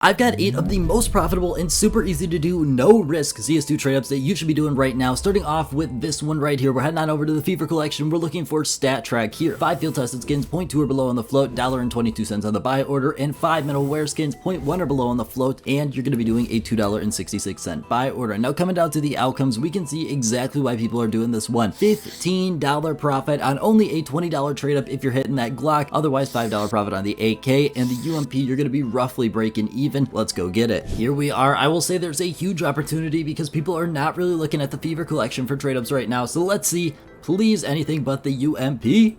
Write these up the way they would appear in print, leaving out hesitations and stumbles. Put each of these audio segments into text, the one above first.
I've got 8 of the most profitable and super easy to do, no risk CS2 trade-ups that you should be doing right now. Starting off with this one right here, we're heading on over to the Fever collection. We're looking for stat track here. 5 field tested skins, 0.2 or below on the float, $1.22 on the buy order, and 5 minimal wear skins, 0.1 or below on the float, and you're going to be doing a $2.66 buy order. Now coming down to the outcomes, we can see exactly why people are doing this one. $15 profit on only a $20 trade-up if you're hitting that Glock, otherwise $5 profit on the AK, and the UMP, you're going to be roughly breaking even. Let's go get it. Here we are. I will say there's a huge opportunity because people are not really looking at the Fever collection for trade-ups right now. So let's see, please, anything but the UMP.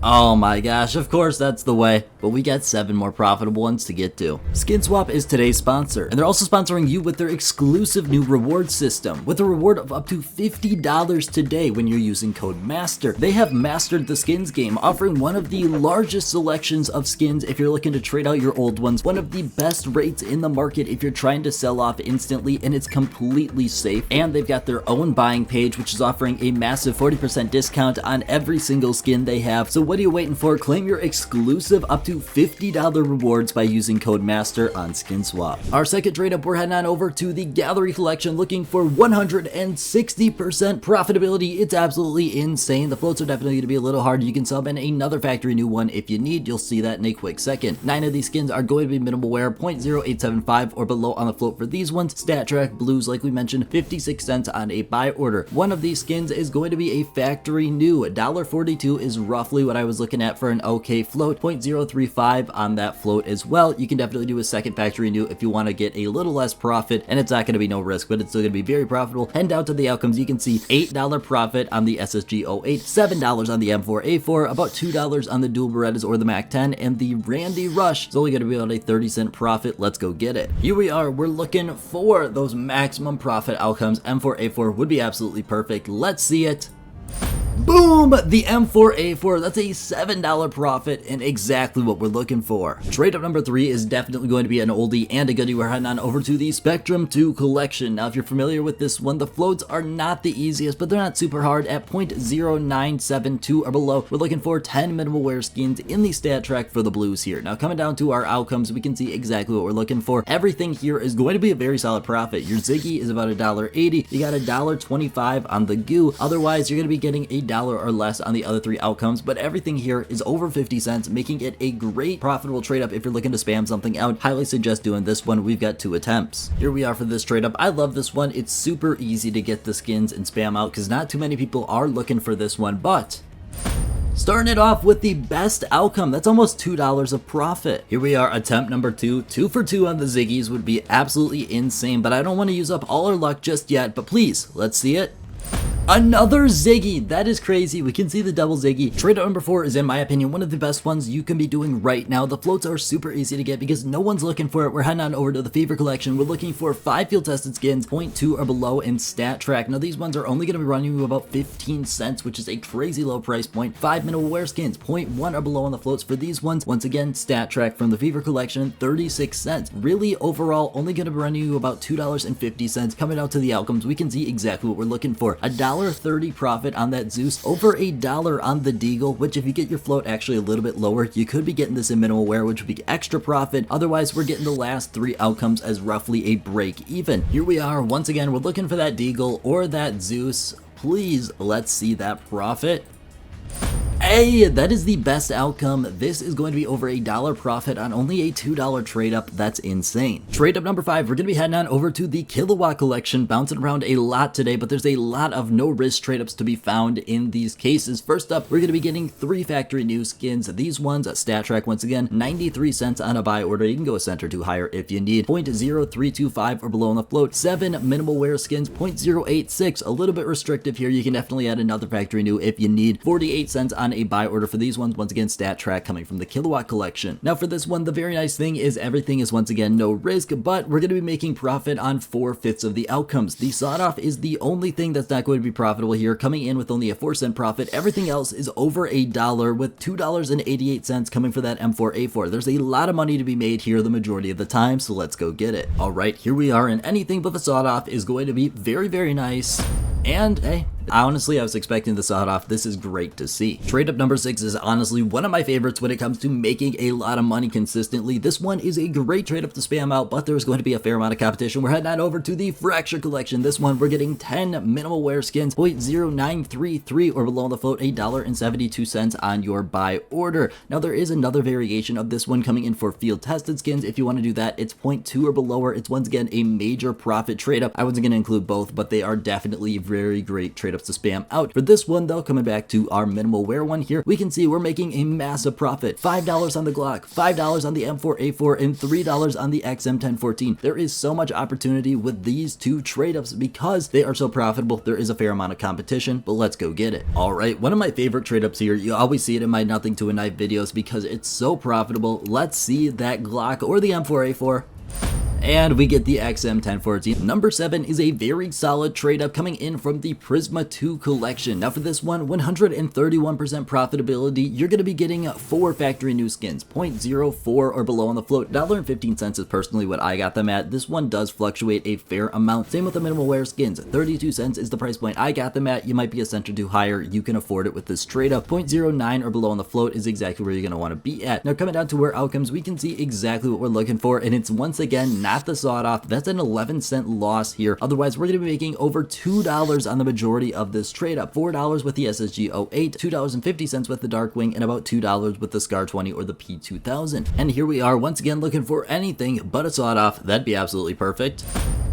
Oh my gosh, of course that's the way, but we got 7 more profitable ones to get to. SkinSwap is today's sponsor, and they're also sponsoring you with their exclusive new reward system, with a reward of up to $50 today when you're using code MASTER. They have mastered the skins game, offering one of the largest selections of skins if you're looking to trade out your old ones, one of the best rates in the market if you're trying to sell off instantly, and it's completely safe. And they've got their own buying page, which is offering a massive 40% discount on every single skin they have. So what are you waiting for? Claim your exclusive up to $50 rewards by using code MASTER on SkinSwap. Our second trade up, we're heading on over to the Gallery collection looking for 160% profitability. It's absolutely insane. The floats are definitely going to be a little hard. You can sub in another factory new one if you need. You'll see that in a quick second. 9 of these skins are going to be minimal wear, 0.0875 or below on the float for these ones. Stat track blues, like we mentioned, 56 cents on a buy order. One of these skins is going to be a factory new. $1.42 is roughly what I was looking at for an okay float, 0.035 on that float as well. You can definitely do a second factory new if you want to get a little less profit, and it's not going to be no risk, but it's still going to be very profitable. Head down to the outcomes, you can see $8 profit on the SSG 08, $7 on the M4A4, about $2 on the dual Berettas or the Mac 10, and the Randy Rush is only going to be about a 30-cent profit. Let's go get it. Here we are. We're looking for those maximum profit outcomes. M4A4 would be absolutely perfect. Let's see it. Boom! The M4A4, that's a $7 profit and exactly what we're looking for. Trade up number 3 is definitely going to be an oldie and a goodie. We're heading on over to the Spectrum 2 collection. Now, if you're familiar with this one, the floats are not the easiest, but they're not super hard at 0.0972 or below. We're looking for 10 minimal wear skins in the stat track for the blues here. Now, coming down to our outcomes, we can see exactly what we're looking for. Everything here is going to be a very solid profit. Your Ziggy is about $1.80. You got $1.25 on the goo. Otherwise, you're going to be getting a $1 or less on the other 3 outcomes, but everything here is over 50 cents, making it a great profitable trade up if you're looking to spam something out. Highly suggest doing this one. We've got 2 attempts. Here we are for this trade up. I love this one. It's super easy to get the skins and spam out because not too many people are looking for this one, but starting it off with the best outcome, that's almost $2 of profit. Here we are, attempt number 2. 2 for 2 on the Ziggies would be absolutely insane, but I don't want to use up all our luck just yet, but please, let's see it. Another Ziggy! That is crazy. We can see the double Ziggy. Trade up number 4 is, in my opinion, one of the best ones you can be doing right now. The floats are super easy to get because no one's looking for it. We're heading on over to the Fever collection. We're looking for 5 field tested skins, 0.2 or below in stat track. Now, these ones are only going to be running you about 15 cents, which is a crazy low price point. 5 minimal wear skins, 0.1 or below on the floats for these ones. Once again, stat track from the Fever collection, 36 cents. Really, overall, only going to be running you about $2.50. Coming out to the outcomes, we can see exactly what we're looking for. $1.30 profit on that Zeus, over $1 on the Deagle, which if you get your float actually a little bit lower, you could be getting this in minimal wear, which would be extra profit. Otherwise, we're getting the last 3 outcomes as roughly a break even. Here we are. Once again, we're looking for that Deagle or that Zeus. Please, let's see that profit. Hey, that is the best outcome. This is going to be over $1 profit on only a $2 trade up. That's insane. Trade up number 5, we're going to be heading on over to the Kilowatt collection, bouncing around a lot today, but there's a lot of no risk trade ups to be found in these cases. First up, we're going to be getting 3 factory new skins. These ones, stat track once again, 93 cents on a buy order. You can go a cent or 2 higher if you need. 0.0325 or below on the float. 7 minimal wear skins, 0.086, a little bit restrictive here. You can definitely add another factory new if you need. 48 cents on a buy order for these ones. Once again, stat track coming from the Kilowatt collection. Now for this one, the very nice thing is everything is once again no risk, but we're going to be making profit on 4/5 of the outcomes. The sawed off is the only thing that's not going to be profitable here, coming in with only a 4-cent profit. Everything else is over $1 with $2.88 coming for that M4A4. There's a lot of money to be made here the majority of the time, so let's go get it. All right, here we are, and anything but the sawed off is going to be very, very nice. And hey, Honestly, I was expecting the sawed off. This is great to see. Trade up number 6 is honestly one of my favorites when it comes to making a lot of money consistently. This one is a great trade up to spam out, but there's going to be a fair amount of competition. We're heading on over to the Fracture Collection. This one, we're getting 10 minimal wear skins, 0.0933 or below on the float, $1.72 on your buy order. Now, there is another variation of this one coming in for field tested skins. If you want to do that, it's 0.2 or below. It's once again a major profit trade up. I wasn't going to include both, but they are definitely very great trade ups to spam out. For this one though, coming back to our minimal wear one here, we can see we're making a massive profit. $5 on the Glock, $5 on the M4A4, and $3 on the XM1014. There is so much opportunity with these two trade ups because they are so profitable. There is a fair amount of competition, but let's go get it. All right, one of my favorite trade ups here, you always see it in my nothing to a knife videos because it's so profitable. Let's see that Glock or the M4A4. And we get the XM1014. Number 7 is a very solid trade up coming in from the Prisma 2 collection. Now for this one, 131% profitability. You're going to be getting 4 factory new skins, 0.04 or below on the float. $1.15 is personally what I got them at. This one does fluctuate a fair amount. Same with the minimal wear skins. 32 cents is the price point I got them at. You might be a cent or two higher. You can afford it with this trade up. 0.09 or below on the float is exactly where you're going to want to be at. Now coming down to where outcomes, we can see exactly what we're looking for, and it's once again not the sawed off. That's an 11-cent loss here. Otherwise, we're going to be making over $2 on the majority of this trade up. $4 with the SSG 08, $2.50 with the Darkwing, and about $2 with the Scar 20 or the P2000. And here we are once again looking for anything but a sawed off. That'd be absolutely perfect.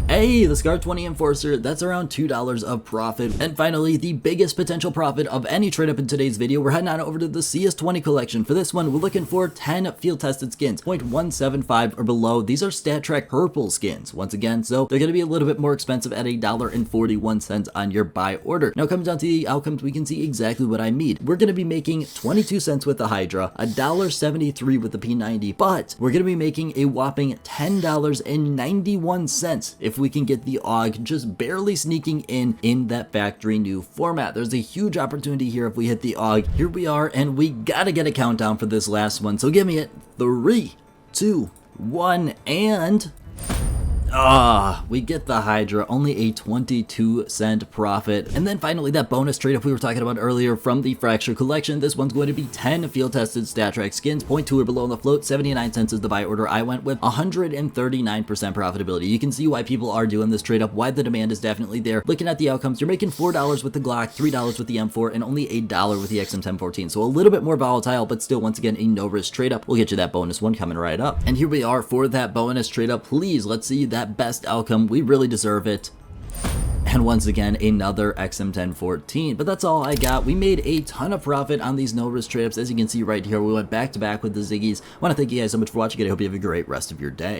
Hey, the Scar 20 Enforcer, that's around $2 of profit. And finally, the biggest potential profit of any trade up in today's video, we're heading on over to the CS20 collection. For this one, we're looking for 10 field tested skins, 0.175 or below. These are StatTrak purple skins, once again, so they're going to be a little bit more expensive at $1.41 on your buy order. Now, coming down to the outcomes, we can see exactly what I mean. We're going to be making 22 cents with the Hydra, $1.73 with the P90, but we're going to be making a whopping $10.91 if we can get the AUG just barely sneaking in that factory new format. There's a huge opportunity here if we hit the AUG. Here we are, and we gotta get a countdown for this last one, so give me it. 3, 2, 1, and we get the Hydra, only a 22-cent profit. And then finally, that bonus trade up we were talking about earlier from the Fracture collection. This one's going to be 10 field tested StatTrak skins, 0.2 or below on the float. 79 cents is the buy order. I went with 139% profitability. You can see why people are doing this trade up, why the demand is definitely there. Looking at the outcomes, you're making $4 with the Glock, $3 with the M4, and only $1 with the XM1014. So a little bit more volatile, but still, once again, a no risk trade up. We'll get you that bonus one coming right up. And here we are for that bonus trade up. Please, let's see that best outcome. We really deserve it. And once again, another XM1014. But that's all I got. We made a ton of profit on these no risk trade ups. As you can see right here, we went back to back with the Ziggies. I want to thank you guys so much for watching. I hope you have a great rest of your day.